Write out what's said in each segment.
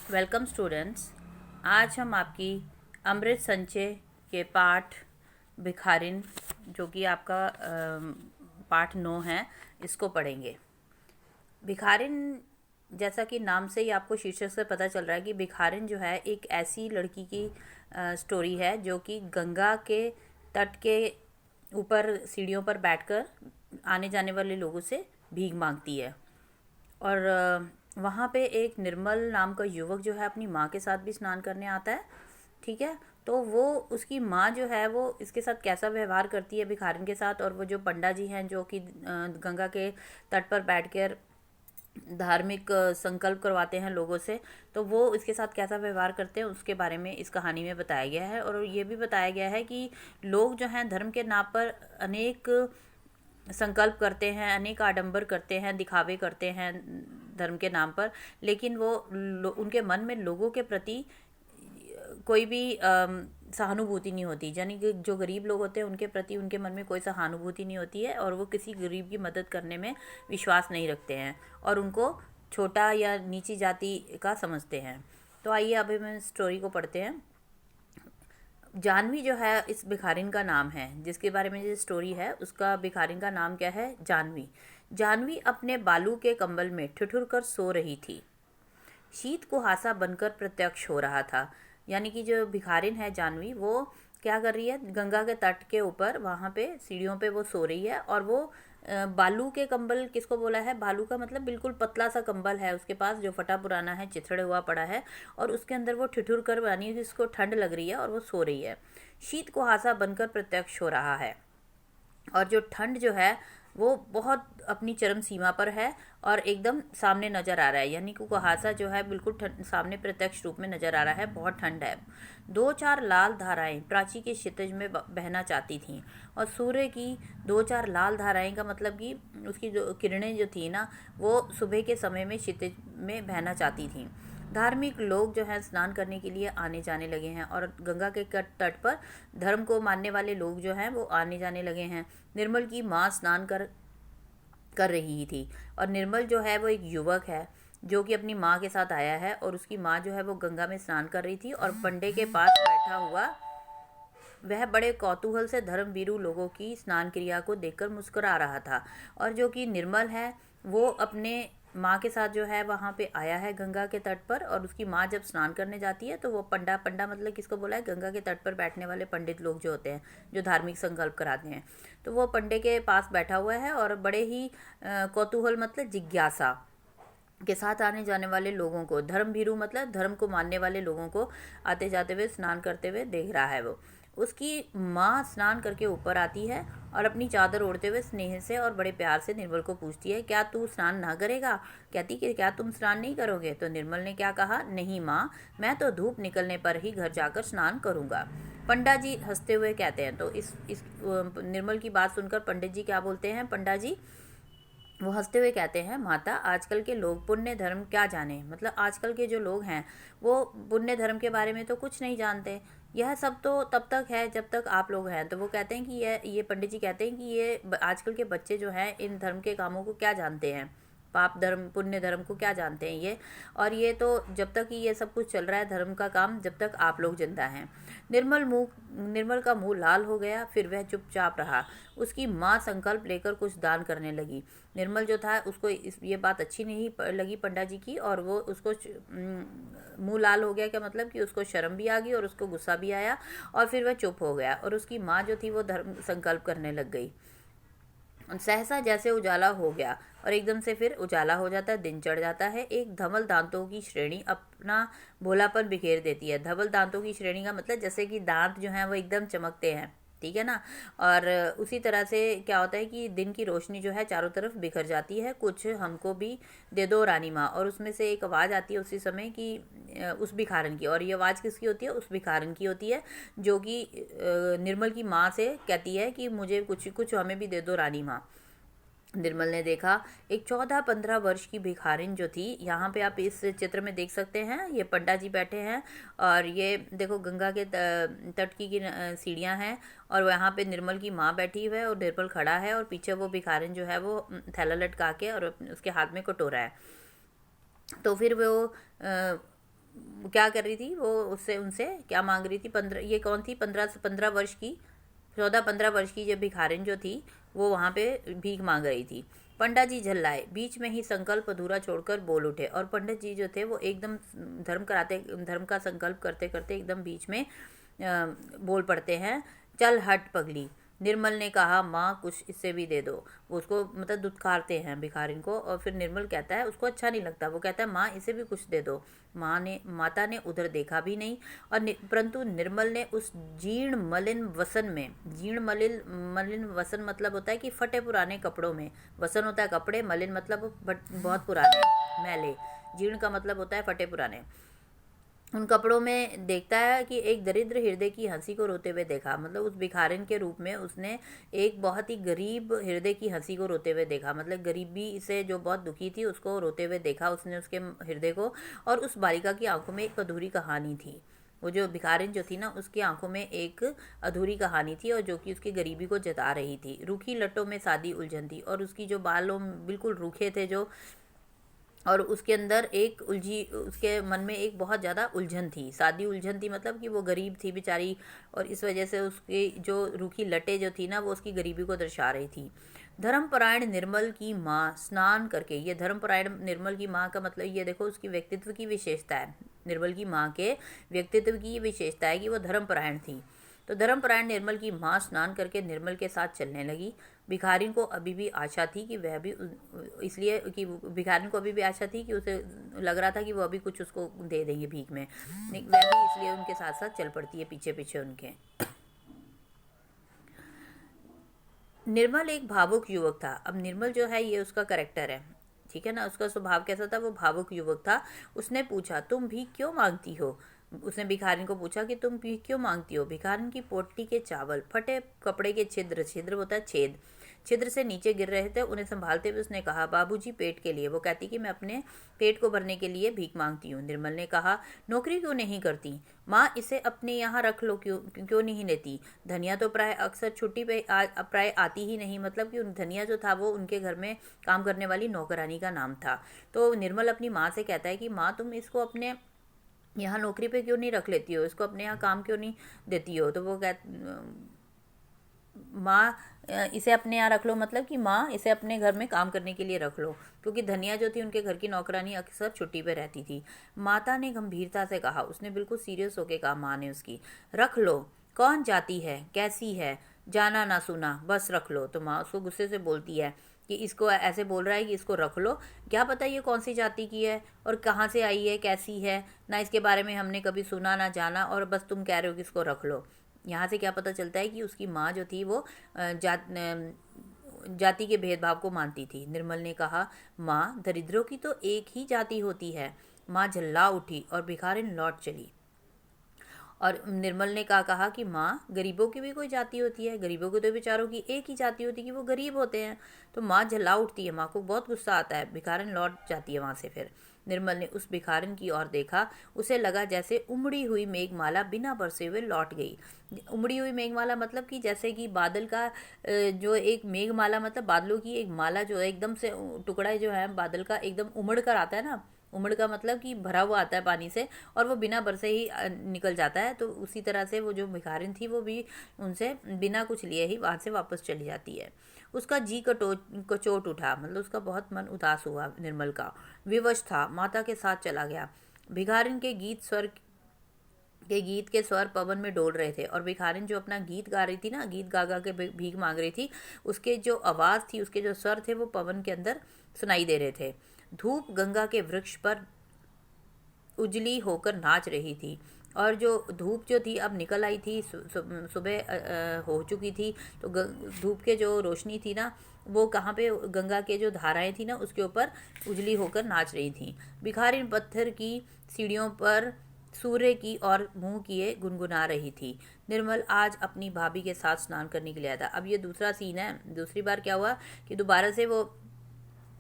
Welcome students. आज हम आपकी अमृत संचय के पाठ भिखारिन, जो कि आपका पाठ 9 है, इसको पढ़ेंगे। भिखारिन, जैसा कि नाम से ही आपको शीर्षक से पता चल रहा है कि भिखारिन जो है एक ऐसी लड़की की स्टोरी है जो कि गंगा के तट के ऊपर सीढ़ियों पर बैठकर आने जाने वाले लोगों से भीख मांगती है। और वहाँ पे एक निर्मल नाम का युवक जो है अपनी माँ के साथ भी स्नान करने आता है। ठीक है, तो वो उसकी माँ जो है वो इसके साथ कैसा व्यवहार करती है भिखारिन के साथ, और वो जो पंडा जी हैं जो कि गंगा के तट पर बैठकर धार्मिक संकल्प करवाते हैं लोगों से, तो वो इसके साथ कैसा व्यवहार करते हैं उसके बारे में इस कहानी में बताया गया है। और ये भी बताया गया है कि लोग जो हैं धर्म के नाम पर अनेक संकल्प करते हैं, अनेक आडंबर करते हैं, दिखावे करते हैं धर्म के नाम पर, लेकिन वो उनके मन में लोगों के प्रति कोई भी सहानुभूति नहीं होती। यानी कि जो गरीब लोग होते हैं उनके प्रति उनके मन में कोई सहानुभूति नहीं होती है, और वो किसी गरीब की मदद करने में विश्वास नहीं रखते हैं और उनको छोटा या नीची जाति का समझते हैं। तो आइए अभी हम स्टोरी को पढ़ते हैं। जानवी जो है इस भिखारिन का नाम है, जिसके बारे में ये स्टोरी है उसका भिखारिन का नाम क्या है? जानवी। जानवी अपने बालू के कंबल में ठिठुर कर सो रही थी। शीत कुहासा बनकर प्रत्यक्ष हो रहा था। यानी कि जो भिखारिन है जानवी, वो क्या कर रही है, गंगा के तट के ऊपर वहाँ पे सीढ़ियों पे वो सो रही है। और वो बालू के कंबल किसको बोला है? बालू का मतलब बिल्कुल पतला सा कंबल है उसके पास, जो फटा पुराना है, चिथड़े हुआ पड़ा है, और उसके अंदर वो ठिठुर कर, यानी जिसको ठंड लग रही है और वो सो रही है। शीत कुहासा बनकर प्रत्यक्ष हो रहा है, और जो ठंड जो है वो बहुत अपनी चरम सीमा पर है और एकदम सामने नज़र आ रहा है। यानी कि कुहासा जो है बिल्कुल सामने प्रत्यक्ष रूप में नज़र आ रहा है, बहुत ठंड है। दो चार लाल धाराएं प्राची के क्षितिज में बहना चाहती थीं, और सूर्य की दो चार लाल धाराएं का मतलब कि उसकी जो किरणें जो थी ना, वो सुबह के समय में क्षितिज में बहना चाहती थीं। धार्मिक लोग जो है स्नान करने के लिए आने जाने लगे हैं, और गंगा के तट पर धर्म को मानने वाले लोग जो हैं वो आने जाने लगे हैं। निर्मल की माँ स्नान कर रही थी, और निर्मल जो है वो एक युवक है जो कि अपनी माँ के साथ आया है, और उसकी माँ जो है वो गंगा में स्नान कर रही थी, और पंडे के पास बैठा हुआ वह बड़े कौतूहल से धर्मवीरू लोगों की स्नान क्रिया को देखकर मुस्कुरा रहा था। और जो कि निर्मल है वो अपने माँ के साथ जो है वहाँ पे आया है गंगा के तट पर, और उसकी माँ जब स्नान करने जाती है तो वो पंडा, पंडा मतलब किसको बोला है? गंगा के तट पर बैठने वाले पंडित लोग जो होते हैं, जो धार्मिक संकल्प कराते हैं, तो वो पंडे के पास बैठा हुआ है और बड़े ही कौतूहल मतलब जिज्ञासा के साथ आने जाने वाले लोगों को, धर्म भीरू मतलब धर्म को मानने वाले लोगों को आते जाते हुए, स्नान करते हुए देख रहा है वो। उसकी माँ स्नान करके ऊपर आती है और अपनी चादर ओढ़ते हुए स्नेह से और बड़े प्यार से निर्मल को पूछती है, क्या तू स्नान ना करेगा? कहती कि क्या तुम स्नान नहीं करोगे? तो निर्मल ने क्या कहा? नहीं माँ, मैं तो धूप निकलने पर ही घर जाकर स्नान करूँगा। पंडा जी हंसते हुए कहते हैं। तो इस निर्मल की बात सुनकर पंडित जी क्या बोलते हैं? पंडा जी वो हंसते हुए कहते हैं, माता, आजकल के लोग पुण्य धर्म क्या जाने, मतलब आजकल के जो लोग हैं वो पुण्य धर्म के बारे में तो कुछ नहीं जानते। यह सब तो तब तक है जब तक आप लोग हैं। तो वो कहते हैं कि ये पंडित जी कहते हैं कि ये आजकल के बच्चे जो हैं इन धर्म के कामों को क्या जानते हैं, पाप धर्म पुण्य धर्म को क्या जानते हैं ये। और ये तो जब तक ये सब कुछ चल रहा है धर्म का काम, जब तक आप लोग जिंदा हैं। निर्मल का मुंह लाल हो गया, फिर वह चुपचाप रहा। उसकी माँ संकल्प लेकर कुछ दान करने लगी। निर्मल जो था उसको ये बात अच्छी नहीं लगी पंडा जी की, और वो उसको मुंह लाल हो गया, क्या मतलब कि उसको शर्म भी आ गई और उसको गुस्सा भी आया, और फिर वह चुप हो गया। और उसकी माँ जो थी वो धर्म संकल्प करने लग गई। सहसा जैसे उजाला हो गया, और एकदम से फिर उजाला हो जाता है, दिन चढ़ जाता है। एक धवल दांतों की श्रेणी अपना भोलापन बिखेर देती है। धवल दांतों की श्रेणी का मतलब जैसे कि दांत जो हैं वो एकदम चमकते हैं, ठीक है ना। और उसी तरह से क्या होता है कि दिन की रोशनी जो है चारों तरफ बिखर जाती है। कुछ हमको भी दे दो रानी माँ। और उसमें से एक आवाज़ आती है उसी समय कि उस भिखारन की, और ये आवाज़ किसकी होती है? उस भिखारन की होती है, जो कि निर्मल की माँ से कहती है कि मुझे कुछ कुछ हमें भी दे दो रानी माँ। निर्मल ने देखा एक 14-15 वर्ष की भिखारिन जो थी, यहाँ पे आप इस चित्र में देख सकते हैं, ये पंडा जी बैठे हैं, और ये देखो गंगा के तट की सीढ़ियाँ हैं, और वहाँ पे निर्मल की माँ बैठी हुई है और निर्मल खड़ा है, और पीछे वो भिखारिन जो है वो थैला लटका के और उसके हाथ में कटोरा है। तो फिर वो क्या कर रही थी वो, उससे उनसे क्या मांग रही थी? 15, ये कौन थी? 15 वर्ष की, 14-15 वर्ष की जो भिखारिन जो थी वो वहाँ पे भीख मांग रही थी। पंडा जी झल्लाए, बीच में ही संकल्प अधूरा छोड़कर बोल उठे। और पंडित जी जो थे वो एकदम धर्म का संकल्प करते करते एकदम बीच में बोल पड़ते हैं, चल हट पगली। निर्मल ने कहा, माँ कुछ इससे भी दे दो। वो उसको मतलब दुत्कारते हैं भिखारिन को, और फिर निर्मल कहता है, उसको अच्छा नहीं लगता, वो कहता है माँ इसे भी कुछ दे दो। माता ने उधर देखा भी नहीं, और परंतु निर्मल ने उस जीर्ण मलिन वसन में, जीर्ण मलिन वसन मतलब होता है कि फटे पुराने कपड़ों में, वसन होता है कपड़े, मलिन मतलब बहुत पुराने, मैले, जीर्ण का मतलब होता है फटे पुराने, उन कपड़ों में देखता है कि एक दरिद्र हृदय की हंसी को रोते हुए देखा। मतलब उस भिखारिन के रूप में उसने एक बहुत ही गरीब हृदय की हंसी को रोते हुए देखा, मतलब गरीबी से जो बहुत दुखी थी उसको रोते हुए देखा उसने, उसके हृदय को। और उस बालिका की आंखों में एक अधूरी कहानी थी। वो जो भिखारिन जो थी ना, उसकी आंखों में एक अधूरी कहानी थी, और जो कि उसकी गरीबी को जता रही थी। रूखी लटों में सादी उलझन थी, और उसकी जो बालों बिल्कुल रूखे थे जो, और उसके अंदर एक उसके मन में एक बहुत ज़्यादा उलझन थी, सादी उलझन थी, मतलब कि वो गरीब थी बेचारी, और इस वजह से उसकी जो रूखी लटें जो थी ना वो उसकी गरीबी को दर्शा रही थी। धर्मपरायण निर्मल की माँ स्नान करके, ये धर्मपरायण निर्मल की माँ का मतलब ये देखो उसकी व्यक्तित्व की विशेषता है, निर्मल की माँ के व्यक्तित्व की विशेषता है कि वो धर्मपरायण थी। तो धर्मपरायण निर्मल की माँ स्नान करके निर्मल के साथ चलने लगी। भिखारिन को अभी भी आशा थी कि वह भी, इसलिए कि भिखारिन को अभी भी आशा थी कि उसे लग रहा था कि वो अभी कुछ उसको दे देंगे भीख में, वह भी इसलिए उनके साथ साथ चल पड़ती है पीछे पीछे उनके। निर्मल एक भावुक युवक था। अब निर्मल जो है ये उसका कैरेक्टर है, ठीक है ना, उसका स्वभाव कैसा था, वो भावुक युवक था। उसने पूछा, तुम भीख क्यों मांगती हो? उसने भिखारिन को पूछा कि तुम भीख क्यों मांगती हो? भिखारिन की पोटली के चावल, फटे कपड़े के छिद्र, छिद्र होता है छेद, छिद्र से नीचे गिर रहे थे। उन्हें संभालते हुए उसने कहा, बाबूजी पेट के लिए। वो कहती कि मैं अपने पेट को भरने के लिए भीख मांगती हूँ। निर्मल ने कहा, नौकरी क्यों नहीं करती? माँ इसे अपने यहाँ रख लो, क्यों क्यों नहीं लेती? धनिया तो प्राय अक्सर छुट्टी पे प्राय आती ही नहीं, मतलब कि धनिया जो था वो उनके घर में काम करने वाली नौकरानी का नाम था। तो निर्मल अपनी माँ से कहता है कि माँ तुम इसको अपने यहाँ नौकरी पे क्यों नहीं रख लेती हो, इसको अपने यहाँ काम क्यों नहीं देती हो? तो वो माँ इसे अपने यहाँ रख लो, मतलब कि माँ इसे अपने घर में काम करने के लिए रख लो, क्योंकि धनिया जो थी उनके घर की नौकरानी अक्सर छुट्टी पे रहती थी। माता ने गंभीरता से कहा, उसने बिल्कुल सीरियस होके कहा माँ ने उसकी, रख लो, कौन जाती है, कैसी है, जाना ना सुना, बस रख लो। तो माँ उसको गुस्से से बोलती है कि इसको ऐसे बोल रहा है कि इसको रख लो, क्या पता ये कौन सी जाति की है और कहाँ से आई है, कैसी है, ना इसके बारे में हमने कभी सुना ना जाना, और बस तुम कह रहे हो कि इसको रख लो। यहाँ से क्या पता चलता है कि उसकी माँ जो थी वो जाति के भेदभाव को मानती थी। निर्मल ने कहा, माँ दरिद्रों की तो एक ही जाति होती है। माँ झल्ला उठी और भिखारिन लौट चली। और निर्मल ने कहा कि माँ गरीबों की भी कोई जाति होती है, गरीबों की तो बेचारों की एक ही जाति होती है कि वो गरीब होते हैं। तो माँ झल्ला उठती है, माँ को बहुत गुस्सा आता है, भिखारिन लौट जाती है वहाँ से। फिर निर्मल ने उस भिखारिन की ओर देखा, उसे लगा जैसे उमड़ी हुई मेघमाला बिना बरसे हुए लौट गई। उमड़ी हुई मेघमाला मतलब कि जैसे कि बादल का जो एक मेघमाला मतलब बादलों की एक माला जो है एकदम से टुकड़ा जो है बादल का एकदम उमड़ कर आता है ना, उमड़ का मतलब कि भरा हुआ आता है पानी से, और वो बिना बरसे ही निकल जाता है। तो उसी तरह से वो जो भिखारिन थी वो भी उनसे बिना कुछ लिए ही वहाँ से वापस चली जाती है। उसका जी कचोट उठा, मतलब उसका बहुत मन उदास हुआ। निर्मल का विवश था, माता के साथ चला गया। भिखारिन के गीत के स्वर पवन में डोल रहे थे, और भिखारिन जो अपना गीत गा रही थी ना, गीत गा गा के भीख मांग रही थी, उसके जो आवाज़ थी, उसके जो स्वर थे वो पवन के अंदर सुनाई दे रहे थे। धूप गंगा के वृक्ष पर उजली होकर नाच रही थी, और जो धूप जो थी अब निकल आई थी, सुबह हो चुकी थी। तो धूप के जो रोशनी थी ना वो कहाँ पे, गंगा के जो धाराएं थी ना उसके ऊपर उजली होकर नाच रही थी। भिखारिन पत्थर की सीढ़ियों पर सूर्य की ओर मुंह किए गुनगुना रही थी। निर्मल आज अपनी भाभी के साथ स्नान करने के लिए आया था। अब ये दूसरा सीन है, दूसरी बार क्या हुआ कि दोबारा से वो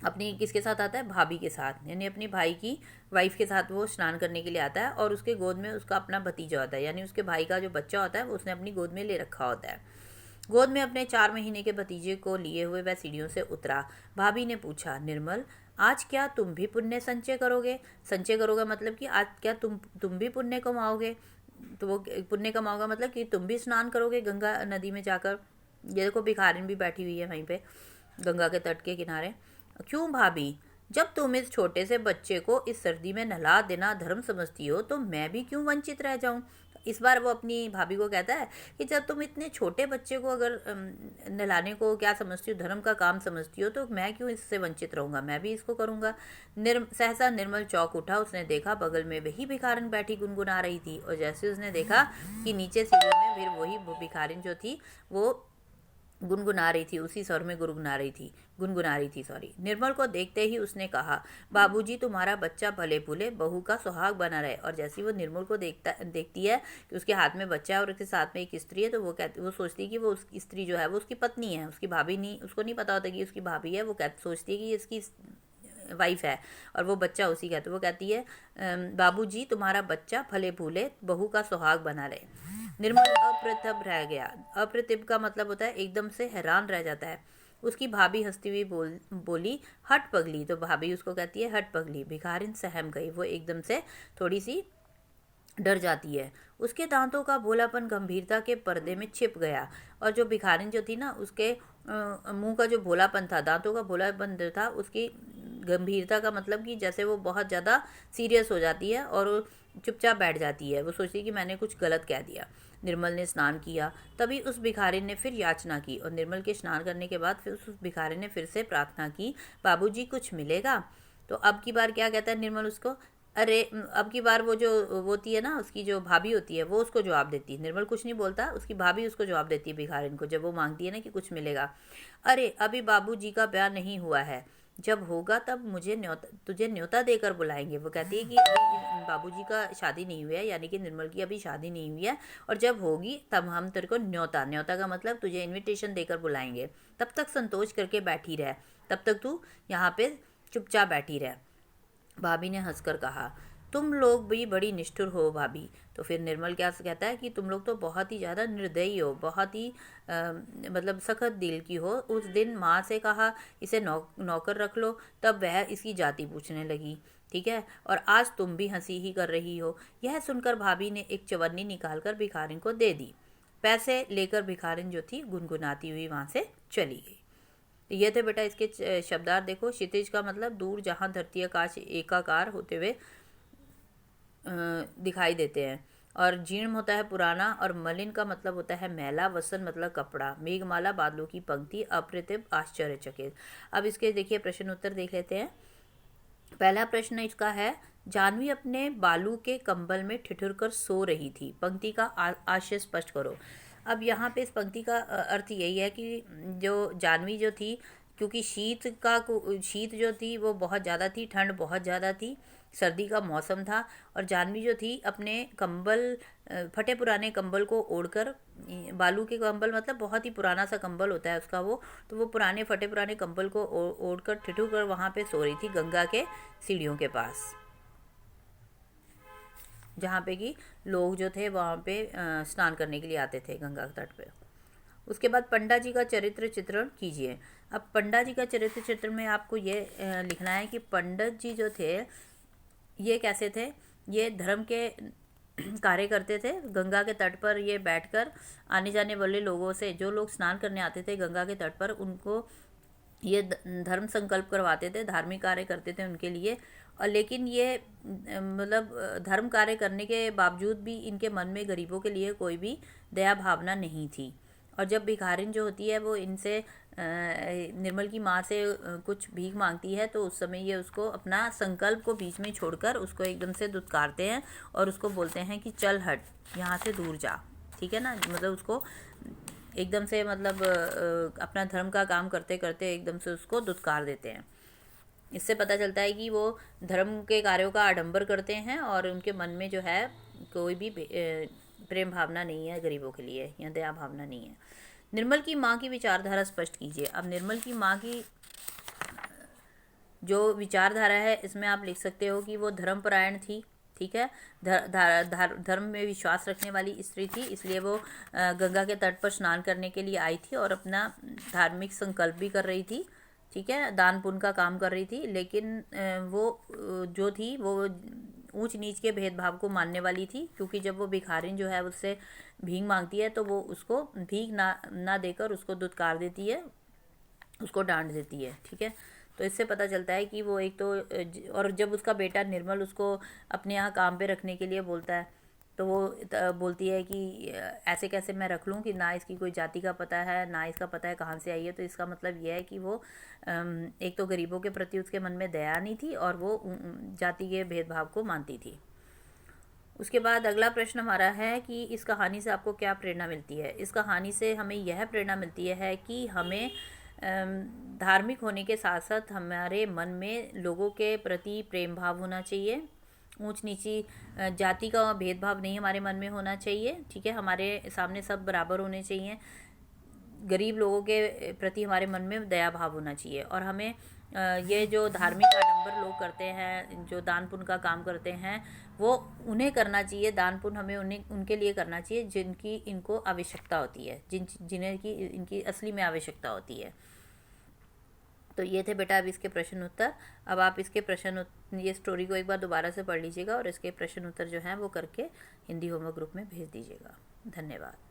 अपनी किसके साथ आता है, भाभी के साथ, यानी अपनी भाई की वाइफ के साथ वो स्नान करने के लिए आता है, और उसके गोद में उसका अपना भतीजा होता है, यानी उसके भाई का जो बच्चा होता है वो उसने अपनी गोद में ले रखा होता है। गोद में अपने 4 महीने के भतीजे को लिए हुए वह सीढ़ियों से उतरा। भाभी ने पूछा, निर्मल आज क्या तुम भी पुण्य संचय करोगे? संचय करोगे मतलब कि आज क्या तुम भी पुण्य कमाओगे? तो वो पुण्य कमाओगे मतलब कि तुम भी स्नान करोगे गंगा नदी में जाकर। ये देखो भिखारिन भी बैठी हुई है वहीं पे गंगा के तट के किनारे। क्यों भाभी, जब तुम इस छोटे से बच्चे को इस सर्दी में नहला देना धर्म समझती हो तो मैं भी क्यों वंचित रह जाऊं? इस बार वो अपनी भाभी को कहता है कि जब तुम इतने छोटे बच्चे को अगर नहलाने को क्या समझती हो, धर्म का काम समझती हो, तो मैं क्यों इससे वंचित रहूंगा, मैं भी इसको करूंगा। सहसा निर्मल चौंक उठा। उसने देखा बगल में वही भिखारिन बैठी गुनगुना रही थी, और जैसे उसने देखा कि नीचे सीढ़ियों में फिर वही भिखारिन जो थी वो गुनगुना रही थी, उसी स्वर में गुनगुना रही थी सॉरी। निर्मल को देखते ही उसने कहा, बाबूजी तुम्हारा बच्चा भले भूले बहू का सुहाग बना रहे। और जैसे वो निर्मल को देखती है कि उसके हाथ में बच्चा है और उसके साथ में एक स्त्री है, तो वो सोचती है कि वो उसकी स्त्री जो है वो उसकी पत्नी है, उसकी भाभी नहीं, उसको नहीं पता होता कि उसकी भाभी है। वो सोचती है कि ये इसकी वाइफ है और वो बच्चा उसी का है। तो वो कहती है, बाबूजी तुम्हारा बच्चा भले भूले बहू का सुहाग बना रहे। निर्मल अप्रतिभ रह गया। अप्रतिभ का मतलब होता है एकदम से हैरान रह जाता है। उसकी भाभी हंसती हुई बोली, हट पगली। तो भाभी उसको कहती है, हट पगली। भिखारिन सहम गई, वो एकदम से थोड़ी सी डर जाती है। उसके दांतों का भोलापन गंभीरता के पर्दे में छिप गया, और जो भिखारिन जो थी ना, उसके मुंह का जो भोलापन था, दांतों का भोलापन जो था, उसकी गंभीरता का मतलब कि जैसे वो बहुत ज़्यादा सीरियस हो जाती है और चुपचाप बैठ जाती है। वो सोचती है कि मैंने कुछ गलत कह दिया। निर्मल ने स्नान किया। तभी उस भिखारिन ने फिर याचना की, और निर्मल के स्नान करने के बाद फिर उस भिखारिन ने फिर से प्रार्थना की, बाबूजी कुछ मिलेगा? तो अब की बार क्या कहता है निर्मल उसको, अरे अब की बार वो जो होती है ना, उसकी जो भाभी होती है, वो उसको जवाब देती है। निर्मल कुछ नहीं बोलता, उसकी भाभी उसको जवाब देती है भिखारिन को, जब वो मांगती है ना कि कुछ मिलेगा। अरे अभी बाबूजी का ब्याह नहीं हुआ है, जब होगा तब तुझे न्योता देकर बुलाएंगे। वो कहती है कि अभी बाबूजी का शादी नहीं हुई है, यानी कि निर्मल की अभी शादी नहीं हुई है, और जब होगी तब हम तेरे को न्योता का मतलब तुझे इनविटेशन देकर बुलाएंगे। तब तक संतोष करके बैठी रह, तब तक तू यहाँ पे चुपचाप बैठी रह। भाभी ने हंसकर कहा, तुम लोग भी बड़ी निष्ठुर हो भाभी। तो फिर निर्मल क्या कहता है कि तुम लोग तो बहुत ही ज़्यादा निर्दयी हो, बहुत ही मतलब सख्त दिल की हो। उस दिन माँ से कहा इसे नौकर रख लो, तब वह इसकी जाति पूछने लगी, ठीक है, और आज तुम भी हंसी ही कर रही हो। यह सुनकर भाभी ने एक चवन्नी निकालकर भिखारिन को दे दी। पैसे लेकर भिखारिन जो थी गुनगुनाती हुई वहाँ से चली गई। तो ये थे बेटा इसके शब्दार्थ। देखो, क्षितिज का मतलब दूर, जहाँ धरती आकाश एकाकार होते हुए दिखाई देते हैं। और जीर्ण होता है पुराना, और मलिन का मतलब होता है मैला, वसन मतलब कपड़ा, मेघमाला बादलों की पंक्ति, अप्रतिभ आश्चर्यचकित। अब इसके देखिए प्रश्न उत्तर देख लेते हैं। पहला प्रश्न इसका है, जानवी अपने बालू के कंबल में ठिठुर कर सो रही थी। पंक्ति का आशय स्पष्ट करो। अब यहाँ पे इस पंक्ति का अर्थ यही है कि जो जानवी जो थी, क्योंकि शीत जो थी वो बहुत ज़्यादा थी, ठंड बहुत ज़्यादा थी, सर्दी का मौसम था, और जानवी जो थी अपने कंबल, फटे पुराने कंबल को ओढ़कर, बालू के कंबल मतलब बहुत ही पुराना सा कंबल होता है उसका वो, तो वो पुराने फटे पुराने कंबल को ओढ़कर ठिठुर कर वहाँ पे सो रही थी गंगा के सीढ़ियों के पास, जहाँ पे कि लोग जो थे वहाँ पे स्नान करने के लिए आते थे गंगा तट पे। उसके बाद पंडा जी का चरित्र चित्रण कीजिए। अब पंडा जी का चरित्र चित्रण में आपको ये लिखना है कि पंडित जी जो थे ये कैसे थे। ये धर्म के कार्य करते थे। गंगा के तट पर ये बैठकर आने जाने वाले लोगों से, जो लोग स्नान करने आते थे गंगा के तट पर, उनको ये धर्म संकल्प करवाते थे, धार्मिक कार्य करते थे उनके लिए। और लेकिन ये मतलब धर्म कार्य करने के बावजूद भी इनके मन में गरीबों के लिए कोई भी दया भावना नहीं थी। और जब भिखारिन जो होती है वो इनसे निर्मल की माँ से कुछ भीख मांगती है, तो उस समय ये उसको अपना संकल्प को बीच में छोड़कर उसको एकदम से दुत्कारते हैं और उसको बोलते हैं कि चल हट, यहाँ से दूर जा, ठीक है ना। मतलब उसको एकदम से मतलब अपना धर्म का काम करते करते एकदम से उसको दुत्कार देते हैं। इससे पता चलता है कि वो धर्म के कार्यों का आडंबर करते हैं और उनके मन में जो है कोई भी प्रेम भावना नहीं है गरीबों के लिए, या दया भावना नहीं है। निर्मल की माँ की विचारधारा स्पष्ट कीजिए। अब निर्मल की माँ की जो विचारधारा है इसमें आप लिख सकते हो कि वो धर्मपरायण थी, ठीक है, धर्म में विश्वास रखने वाली स्त्री थी, इसलिए वो गंगा के तट पर स्नान करने के लिए आई थी और अपना धार्मिक संकल्प भी कर रही थी, ठीक है, दान पुण्य का काम कर रही थी, लेकिन वो जो थी वो ऊंच नीच के भेदभाव को मानने वाली थी, क्योंकि जब वो भिखारिन जो है उससे भीख मांगती है तो वो उसको भीख ना देकर उसको दुत्कार देती है, उसको डांट देती है। ठीक है, तो इससे पता चलता है कि वो एक तो और जब उसका बेटा निर्मल उसको अपने यहाँ काम पे रखने के लिए बोलता है तो वो बोलती है कि ऐसे कैसे मैं रख लूँ कि ना इसकी कोई जाति का पता है ना इसका पता है कहाँ से आई है। तो इसका मतलब यह है कि वो एक तो गरीबों के प्रति उसके मन में दया नहीं थी और वो जाति के भेदभाव को मानती थी। उसके बाद अगला प्रश्न हमारा है कि इस कहानी से आपको क्या प्रेरणा मिलती है। इस कहानी से हमें यह प्रेरणा मिलती है कि हमें धार्मिक होने के साथ साथ हमारे मन में लोगों के प्रति प्रेम भाव होना चाहिए। ऊंच नीची जाति का भेदभाव नहीं हमारे मन में होना चाहिए। ठीक है, हमारे सामने सब बराबर होने चाहिए। गरीब लोगों के प्रति हमारे मन में दया भाव होना चाहिए। और हमें ये जो धार्मिक आडंबर लोग करते हैं, जो दान पुण्य का काम करते हैं, वो उन्हें करना चाहिए। दान पुण्य हमें उनके लिए करना चाहिए जिनकी इनको आवश्यकता होती है, जिन्हें की इनकी असली में आवश्यकता होती है। तो ये थे बेटा अब इसके प्रश्न उत्तर। अब आप इसके ये स्टोरी को एक बार दोबारा से पढ़ लीजिएगा और इसके प्रश्न उत्तर जो हैं वो करके हिंदी होमवर्क ग्रुप में भेज दीजिएगा। धन्यवाद।